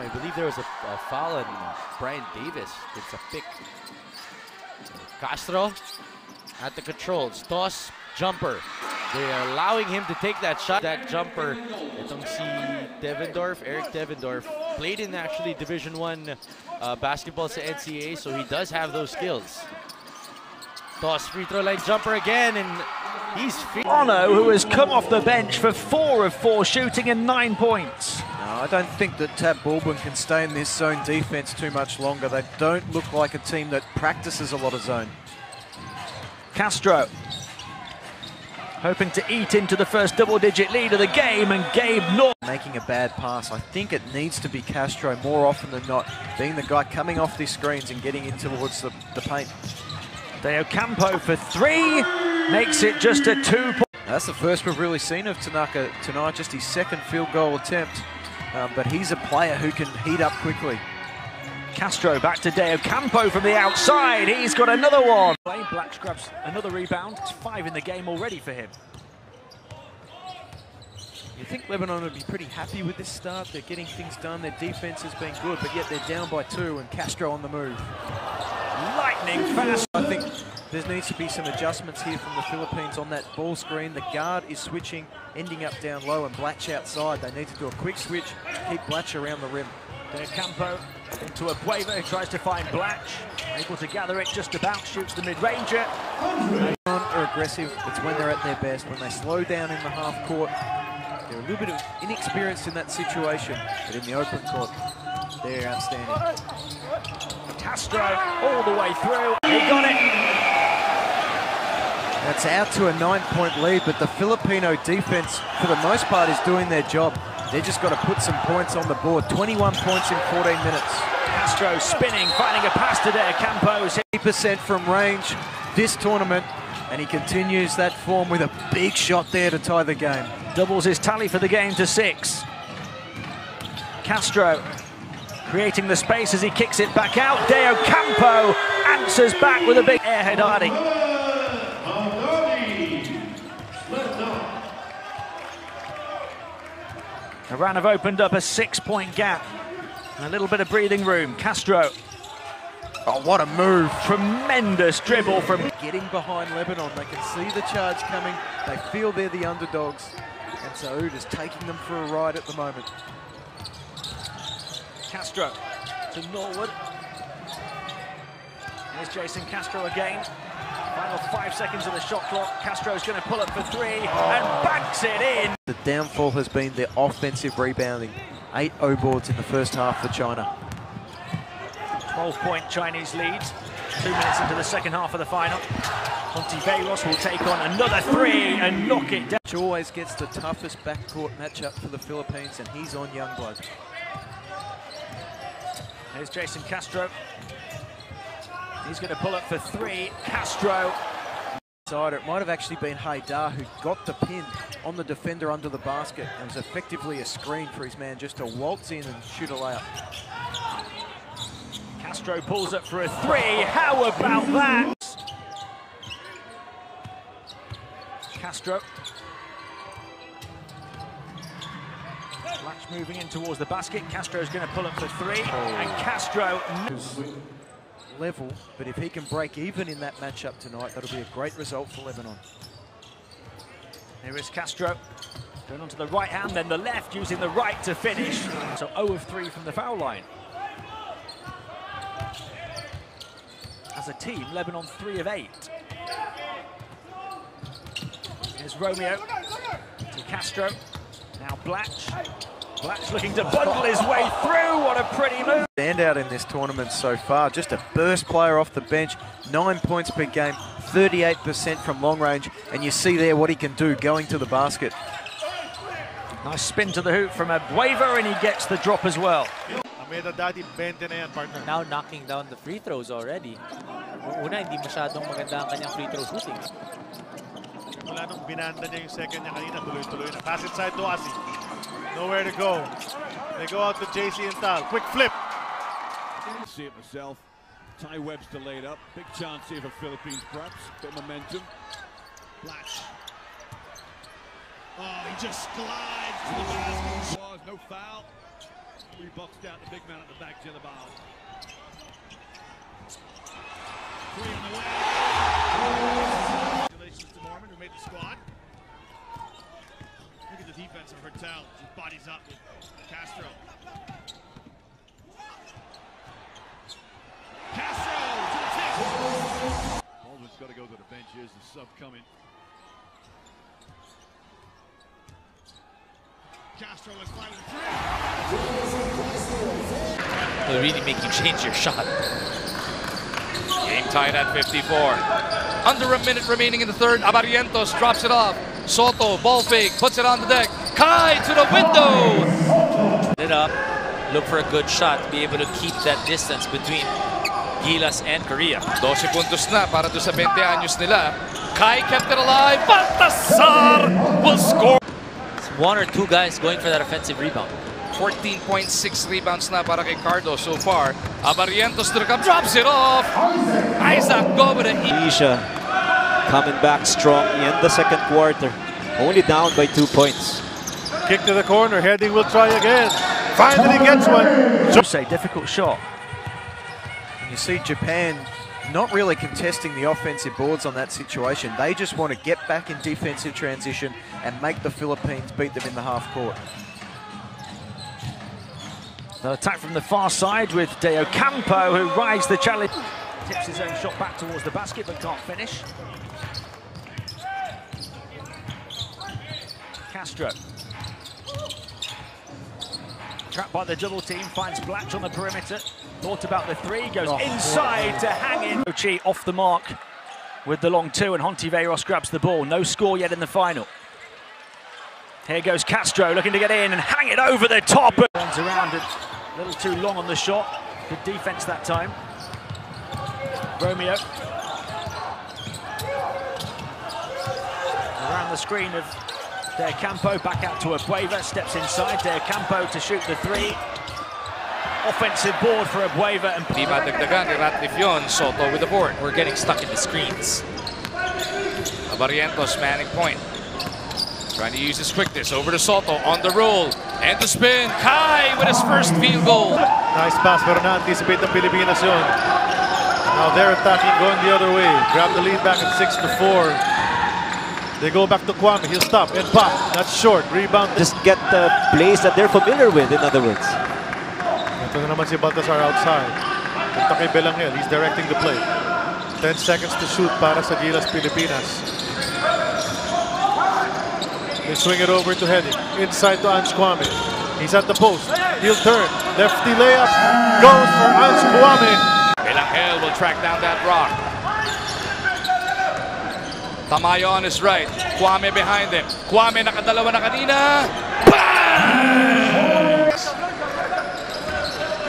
I believe there was a foul on Brian Davis. It's a pick. Castro at the controls. Toss, jumper. They are allowing him to take that shot. That jumper, itong si Devendorf, Eric Devendorf, played in actually Division I basketball sa NCAA, so he does have those skills. Toss, free throw line jumper again, and he's Ono, who has come off the bench for 4 of 4 shooting and 9 points. No, I don't think that Baldwin can stay in this zone defense too much longer. They don't look like a team that practices a lot of zone. Castro hoping to eat into the first double-digit lead of the game, and Gabe North making a bad pass. I think it needs to be Castro more often than not, being the guy coming off these screens and getting in towards the paint. De Ocampo for 3, makes it just a 2-point. That's the first we've really seen of Tanaka tonight, just his second field goal attempt. But he's a player who can heat up quickly. Castro back to De Ocampo from the outside. He's got another one. Black grabs another rebound. It's 5 in the game already for him. You think Lebanon would be pretty happy with this start. They're getting things done. Their defense has been good, but yet they're down by 2 and Castro on the move. Lightning fast. I think there needs to be some adjustments here from the Philippines on that ball screen. The guard is switching, ending up down low, and Blatch outside. They need to do a quick switch, keep Blatch around the rim. De Ocampo into a Bueva, who tries to find Blatch. Able to gather it just about, shoots the mid-ranger. Are aggressive. It's when they're at their best. When they slow down in the half court, they're a little bit inexperienced in that situation. But in the open court, they're outstanding. Castro all the way through. He got it. That's out to a 9-point lead, but the Filipino defense, for the most part, is doing their job. They just got to put some points on the board. 21 points in 14 minutes. Castro spinning, finding a pass to De Ocampo. 80% from range this tournament, and he continues that form with a big shot there to tie the game. Doubles his tally for the game to 6. Castro creating the space as he kicks it back out. De Ocampo answers back with a big airhead Hardy. Iran have opened up a 6-point gap. And a little bit of breathing room. Castro. Oh, what a move. Tremendous dribble from getting behind Lebanon. They can see the charge coming. They feel they're the underdogs. And Saud is taking them for a ride at the moment. Castro to Norwood. Here's Jason Castro again. Final 5 seconds of the shot clock. Castro's going to pull up for 3 and banks it in. The downfall has been their offensive rebounding. 8 O-boards in the first half for China. 12-point Chinese lead. 2 minutes into the second half of the final. Ontiveros will take on another 3 and knock it down. Which always gets the toughest backcourt matchup for the Philippines, and he's on Youngblood. Here's Jason Castro. He's going to pull up for 3. Castro. It might have actually been Haidar who got the pin on the defender under the basket. It was effectively a screen for his man just to waltz in and shoot a layup. Castro pulls up for a 3. How about that? Castro. Latch moving in towards the basket. Castro's going to pull up for 3. And Castro level, but if he can break even in that matchup tonight, that'll be a great result for Lebanon. Here is Castro. Going onto the right hand, then the left, using the right to finish. So 0 of 3 from the foul line. As a team, Lebanon 3 of 8. Here's Romeo to Castro. Now Blatch. Blatch looking to bundle his way through. What a pretty move. Standout in this tournament so far. Just a burst player off the bench. 9 points per game. 38% from long range. And you see there what he can do going to the basket. Nice spin to the hoop from a Bueva, and he gets the drop as well. Now knocking down the free throws already. Una, hindi masyadong maganda ang kanyang free throw shooting. Mula nung binanda niya yung second niya kanina, tuloy-tuloy na. Pass inside to Asi. Nowhere to go. They go out to JC and Tal. Quick flip. See it myself. Ty Webster laid up. Big chance here for Philippines, perhaps. Bit of momentum. Blatch. Oh, he just slides to the basket. No foul. We boxed out the big man at the back, Gilabal. Three on the way. Congratulations to Mormon, who made the squad. Look at the defense of Hertel. His body's up with Castro. Castro to the tip. Baldwin's got to go to the bench. Here's the sub coming. Castro was flying with three. Will really make you change your shot. Game tied at 54. Under a minute remaining in the third. Abarientos drops it off. Soto, ball fake, puts it on the deck. Kai to the window. It up. Look for a good shot to be able to keep that distance between Gilas and Korea. 12 puntos na para doon sa 20 anyos nila. Kai kept it alive. Baltasar will score. It's one or two guys going for that offensive rebound. 14.6 rebounds na para kay Cardo so far. Abarientos to the cup, drops it off. Isaac go with it. Asia coming back strong in the second quarter. Only down by 2 points. Kick to the corner. Heading will try again. Finally gets one. Say difficult shot. And you see Japan not really contesting the offensive boards on that situation. They just want to get back in defensive transition and make the Philippines beat them in the half court. The attack from the far side with De Ocampo, who rides the challenge. Tips his own shot back towards the basket, but can't finish. Castro. Trapped by the double team, finds Blatch on the perimeter. Thought about the three, goes inside to hang in. Ochi off the mark with the long two, and Hontiveros grabs the ball. No score yet in the final. Here goes Castro looking to get in and hang it over the top. Turns around it, a little too long on the shot. Good defense that time. Romeo. Around the screen of De Ocampo, back out to Abueva, steps inside. De Ocampo to shoot the three. Offensive board for Abueva. And Di madagdagan ni Ratlifion, Soto with the board. We're getting stuck in the screens. Abarientos manning point. Trying to use his quickness over to Soto on the roll. And the spin. Kai with his first field goal. Nice pass, pero na-anticipate ng Pilipinas yun. Now they're attacking, going the other way. Grab the lead back at 6-4. They go back to Kwame. He'll stop and pop. That's short. Rebound. Just get the plays that they're familiar with, in other words. Ito na naman si Baltasar outside. Punta kay Belangel. He's directing the play. 10 seconds to shoot para sa Gilas Pilipinas. They swing it over to Heading. Inside to Ange Kwame. He's at the post. He'll turn. Lefty layup. Goes for Ange Kwame. Belangel will track down that rock. Tamayo on his right. Kwame behind him. Kwame nakadalawa na kanina. Bang!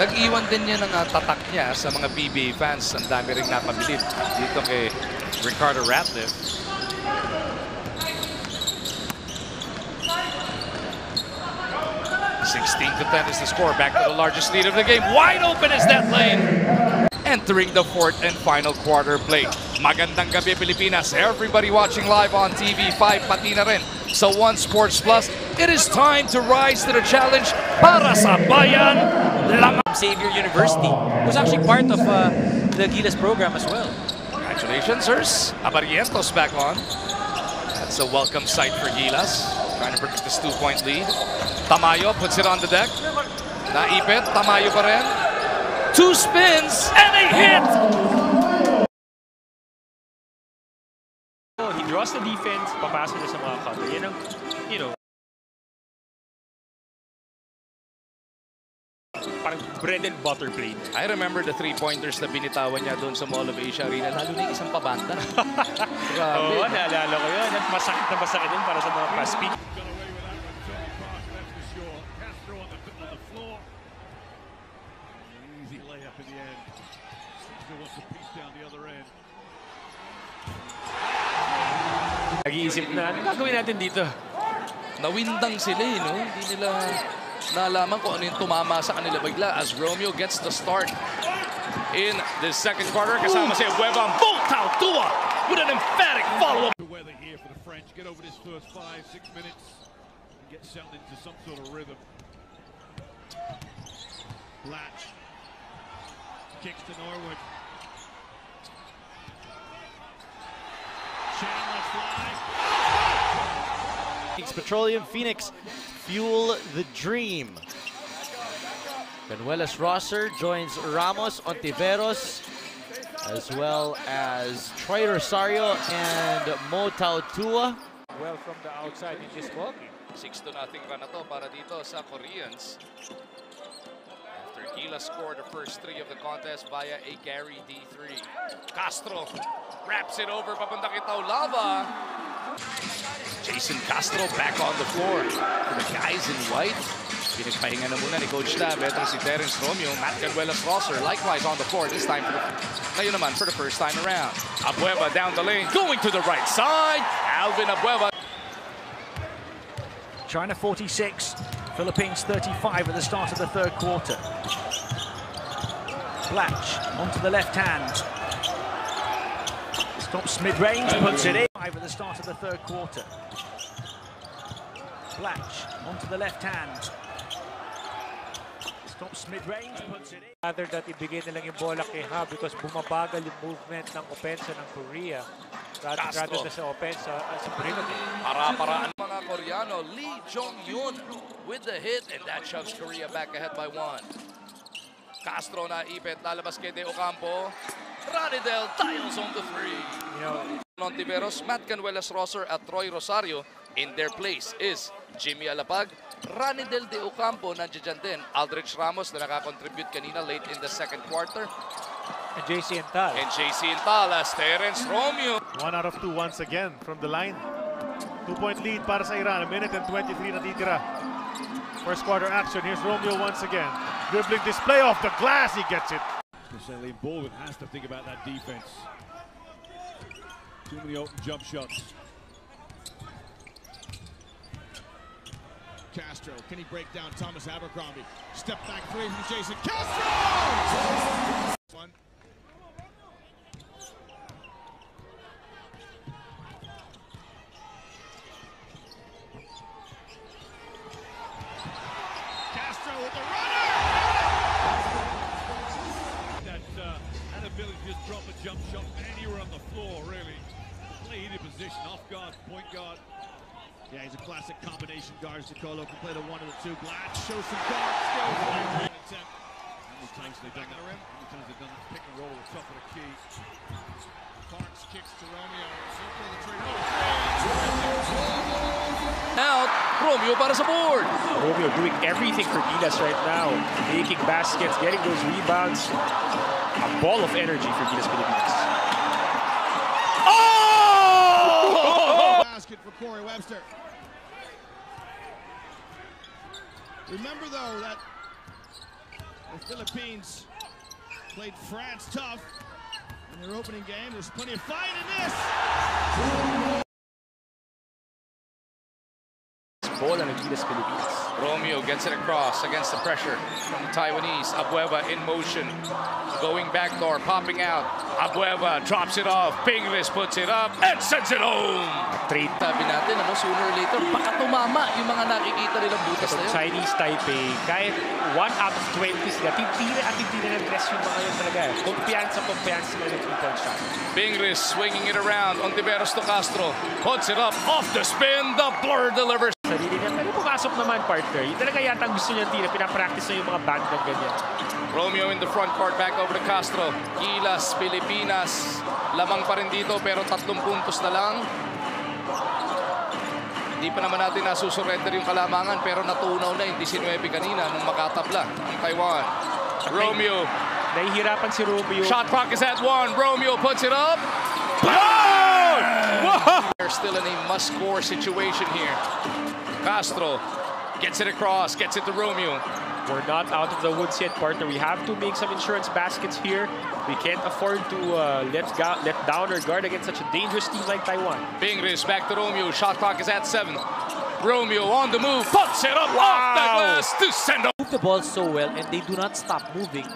Nag-iwan din niya ng tatak niya sa mga PBA fans. Ang dami rin napabilib dito kay Ricardo Ratliff. (16-10) is the score. Back to the largest lead of the game. Wide open is that lane. Entering the fourth and final quarter play. Magandang gabi, Pilipinas. Everybody watching live on TV5, pati na rin sa One Sports Plus. It is time to rise to the challenge para sa bayan. Xavier University, who's actually part of the Gilas program as well. Congratulations, sirs. Abarientos back on. That's a welcome sight for Gilas. Trying to protect this 2-point lead. Tamayo puts it on the deck. Naipit, Tamayo pa rin. Two spins and a hit! He draws the defense, papasa na sa mga cover. Yan ang, parang bread and butter play. I remember the 3-pointers na binitawan niya doon sa Mall of Asia Arena, lalo na yung isang pabanda. Grabe. Oo, naalala ko yun. At masakit na masakit din para sa mga pa-speed. Nag-iisip na, ano gagawin natin dito? Nawindang sila no? Hindi nila nalaman kung ano yung tumama sa kanila bigla as Romeo gets the start in the second quarter. Kasama si Abueva, Voltao Tua with an emphatic follow-up. Weather here for the French. Get over this first 5-6 minutes and get settled into some sort of rhythm. Blatch kicks to Norwood. Shane lets fly. Petroleum Phoenix fuel the dream. Benuelas Rosser joins Ramos, Ontiveros, as well as Troy Rosario and Mo Tautua. Well from the outside in this ballgame. 6-0 run na to para dito sa Koreans. After Gilas scored the first 3 of the contest via a Gary D3. Castro wraps it over papunta kay Taulava. Jason Castro back on the floor for the guys in white. Pinagpahinga na muna ni Coach Tab. Ito si Terence Romeo. Matt Canuelas Rosser likewise on the floor. This time ngayon naman for the first time around. Abueva down the lane, going to the right side. Alvin Abueva. China 46, Philippines 35 at the start of the third quarter. Blatch onto the left hand. Stops mid-range, puts it in. At the start of the third quarter. Blatch onto the left hand. Stops mid-range, puts it in. Rather that ibigay na lang yung bola kay Ha because bumabagal yung movement ng opensa ng Korea. Rather na sa opensa sa perimeter. Para-paraan mga Koreano. Lee Jong-yun with the hit and that shoves Korea back ahead by 1. Castro na ipit, lalabas kay De Ocampo. Ranidel tiles on the 3. You know, Ontiveros, Matt Canuelas Rosser at Troy Rosario. In their place is Jimmy Alapag, Ranidel De Ocampo nandiyan din, Aldrich Ramos na nakakontribute kanina late in the second quarter. and JC Ental. And JC Ental as Terence Romeo. 1 out of 2 once again from the line. 2-point lead para sa Iran. 1 minute and 23 natitira. First quarter action. Here's Romeo once again. Dribbling display off the glass. He gets it. Especially Baldwin has to think about that defense. Too many open jump shots. Castro, can he break down Thomas Abercrombie? Step back 3 from Jason Castro! One. Castro with the runner! That ability to just drop a jump shot anywhere on the floor, really. Play either position, off guard, point guard. Yeah, he's a classic combination guard. Nicolo can play the 1 or the 2. Blatch shows some guard skills. How many times have they done that? How many times have they done that pick and roll at the top of the key? Parks kicks to Romeo. Out, Romeo para sa board. Romeo doing everything for Gilas right now. Making baskets, getting those rebounds. A ball of energy for Gilas Pilipinas. Basket for Corey Webster. Remember though that the Philippines played France tough in their opening game. There's plenty of fight in this. Bola ng Gilas Pilipinas. Romeo gets it across against the pressure from the Taiwanese. Abueva in motion. Going backdoor, popping out. Abueva drops it off. Pingles puts it up and sends it home. Sabi natin, sooner or later, baka tumama yung mga nakikita nilang butas na yun. Chinese Taipei, kahit 1 out of 20 sila, titira at titira ng dress yung mga yun talaga. Kumpiyansa sila ng 3-point shot. Pingles swinging it around. Ontiveros to Castro. Puts it up off the spin. The blur delivers. Sarili niya, pero pumasok naman partner. Yung talaga yata gusto niya tira, pinapractice na yung mga band ng ganyan. Romeo in the front court, back over to Castro. Gilas, Pilipinas. Lamang pa rin dito pero 3 puntos na lang. Hindi pa naman natin nasusurrender yung kalamangan pero natunaw na yung 19 kanina nung makatabla ang Taiwan. Romeo. Nahihirapan si Romeo. Shot clock is at 1. Romeo puts it up. Wow! They're still in a must-score situation here. Castro gets it across, gets it to Romeo. We're not out of the woods yet, partner. We have to make some insurance baskets here. We can't afford to let down our guard against such a dangerous team like Taiwan. Pingles back to Romeo. Shot clock is at 7. Romeo on the move, puts it up off the glass to send up. Move the ball so well and they do not stop moving.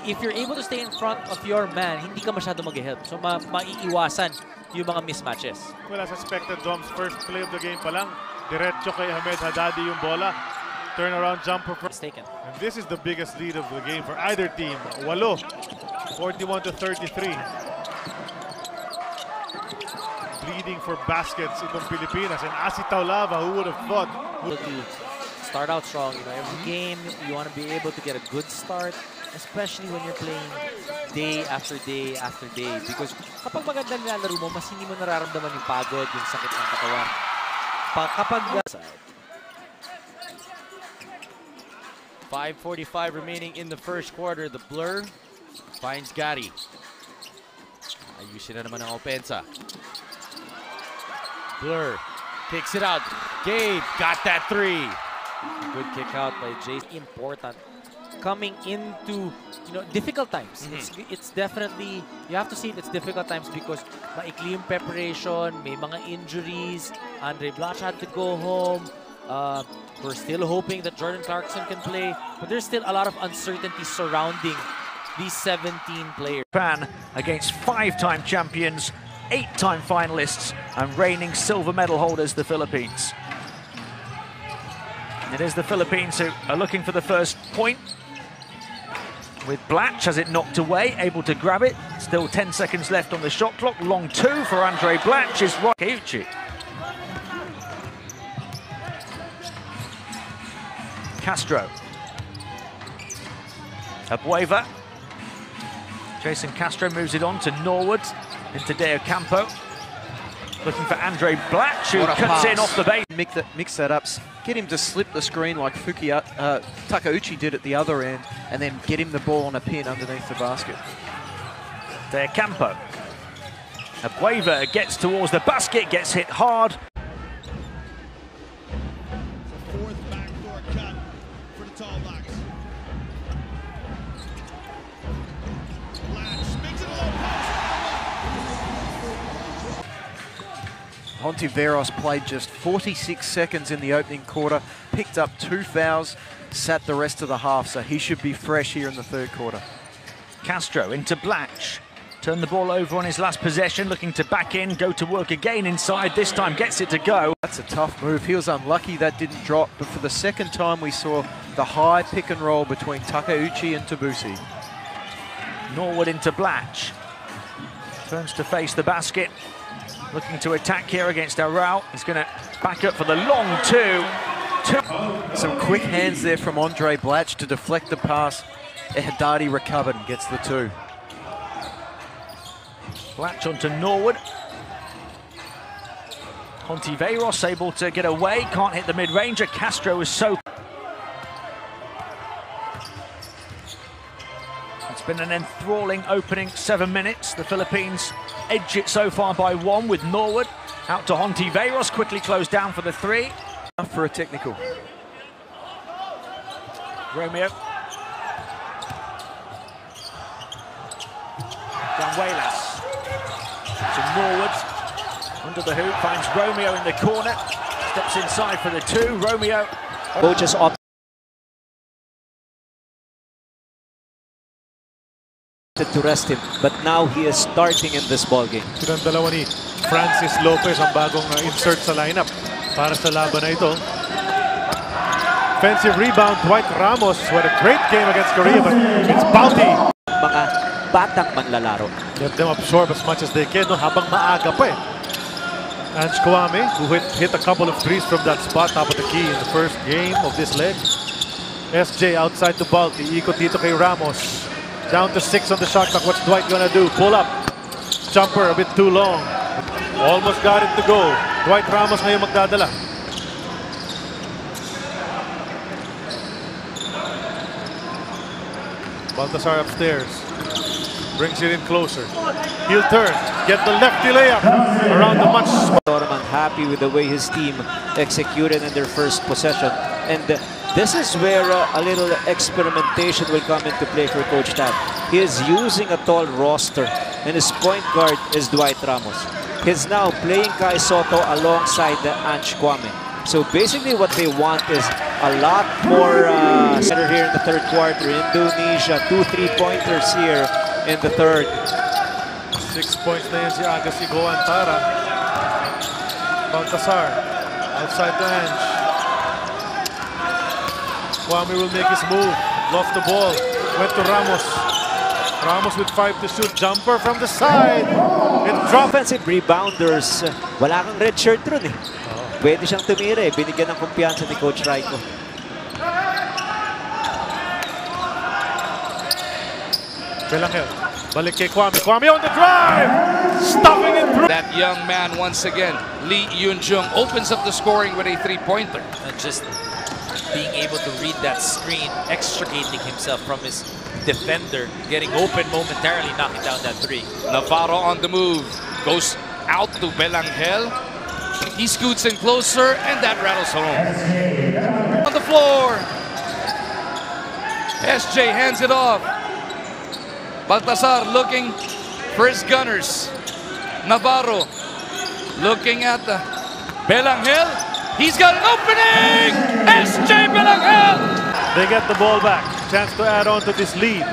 If you're able to stay in front of your man, hindi ka masyado mag-help. So maiiwasan yung mga mismatches. Well, as expected, Dom's first play of the game pa lang, diretso kay Ahmed Haddadi yung bola. turnaround jumper for Mistaken. And this is the biggest lead of the game for either team. Walo, 41-33. Bleeding for baskets itong Pilipinas. And Asi Taulava, who would have thought? To start out strong, you know, every game you want to be able to get a good start, especially when you're playing day after day after day. Because kapag maganda nilalaro mo, mas hindi mo nararamdaman yung pagod, yung sakit ng katawan. Kapag 5:45 remaining in the first quarter. The blur finds Gary. Ayusin na naman ang opensa. Blur kicks it out. Gabe got that three. Good kick out by Jace. Important. Coming into, you know, difficult times. It's definitely, you have to see it's difficult times because maikli yung preparation, may mga injuries. Andre Blatch had to go home. We're still hoping that Jordan Clarkson can play, but there's still a lot of uncertainty surrounding these 17 players. Japan against 5-time champions, 8-time finalists, and reigning silver medal holders, the Philippines. It is the Philippines who are looking for the first point. With Blatch, has it knocked away, able to grab it. Still 10 seconds left on the shot clock. Long two for Andre Blatch is Keiichi. Castro. Abueva. Jason Castro moves it on to Norwood, into Deo Campo. Looking for Andre Blatch, who cuts in off the base. Mix that up, get him to slip the screen like Takeuchi did at the other end, and then get him the ball on a pin underneath the basket. Deo Campo. Abueva gets towards the basket, gets hit hard. Fourth backdoor cut for the Tall Blacks. Blatch makes it a low post. Hontiveros played just 46 seconds in the opening quarter, picked up 2 fouls, sat the rest of the half, so he should be fresh here in the third quarter. Castro into Blatch. Turned the ball over on his last possession, looking to back in, go to work again inside, this time gets it to go. That's a tough move. He was unlucky that didn't drop, but for the second time we saw the high pick and roll between Takeuchi and Tabusi. Norwood into Blatch. Turns to face the basket. Looking to attack here against Arau. He's going to back up for the long two. Some quick hands there from Andre Blatch to deflect the pass. Haddadi recovered and gets the two. Blatch onto Norwood. Hontiveros able to get away, can't hit the mid-ranger. Castro is so... It's been an enthralling opening 7 minutes. The Philippines edge it so far by 1 with Norwood. Out to Hontiveros, quickly closed down for the 3. For a technical. Romeo. Guideline. To Norwood, under the hoop, finds Romeo in the corner, steps inside for the 2, Romeo. Coaches opted to rest him, but now he is starting in this ballgame. Silang dalawa ni Francis Lopez ang bagong insert sa lineup para sa laban na ito. Offensive rebound, Dwight Ramos. What a great game against Korea, but it's Balti. Mga batang manlalaro. Let them absorb as much as they can, no? Habang maaga pa eh. Ange Kwame, who hit a couple of threes from that spot, top of the key in the first game of this leg. SJ outside to Balti, ikot dito kay Ramos. Down to 6 on the shot clock. What's Dwight gonna do? Pull up. Jumper a bit too long. Almost got it to go. Dwight Ramos ngayon magdadala. Baltasar upstairs. Brings it in closer. He'll turn. Get the lefty layup around the much. I'm happy with the way his team executed in their first possession. And this is where a little experimentation will come into play for Coach Tan. He is using a tall roster, and his point guard is Dwight Ramos. He's now playing Kai Soto alongside the Ange Kwame. So basically what they want is a lot more center here in the third quarter. Indonesia, 2 3-pointers here in the third. 6 points na yan si Agassi Goantara. Baltasar outside the Ange. Kwame will make his move. Lost the ball. Went to Ramos. Ramos with 5 to shoot. Jumper from the side. It dropped. Offensive rebounders. Wala kang red shirt ron eh. Pwede siyang tumira eh. Binigyan ng kumpiyansa ni Coach Raiko. Belangel. Balik kay Kwame. Kwame on the drive. Stuffing it through. That young man once again, Lee Yunjung, opens up the scoring with a three-pointer. And just being able to read that screen, extricating himself from his defender, getting open momentarily, knocking down that three. Navarro on the move, goes out to Belangel. He scoots in closer, and that rattles home. On the floor, SJ hands it off. Baltasar looking for his gunners. Navarro looking at the Belangel. He's got an opening! SJ Belangel! They get the ball back. Chance to add on to this lead.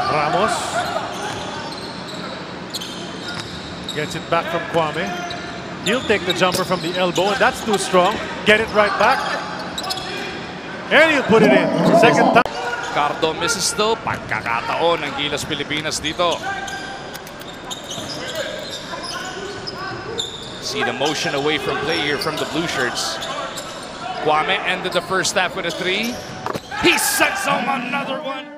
Ramos gets it back from Kwame. He'll take the jumper from the elbow, and that's too strong. Get it right back. And he'll put it in. Second time. Cardo misses though. Pagkakataon ng Gilas Pilipinas dito. See the motion away from play here from the blue shirts. Kwame ended the first half with a three. He sets home another one.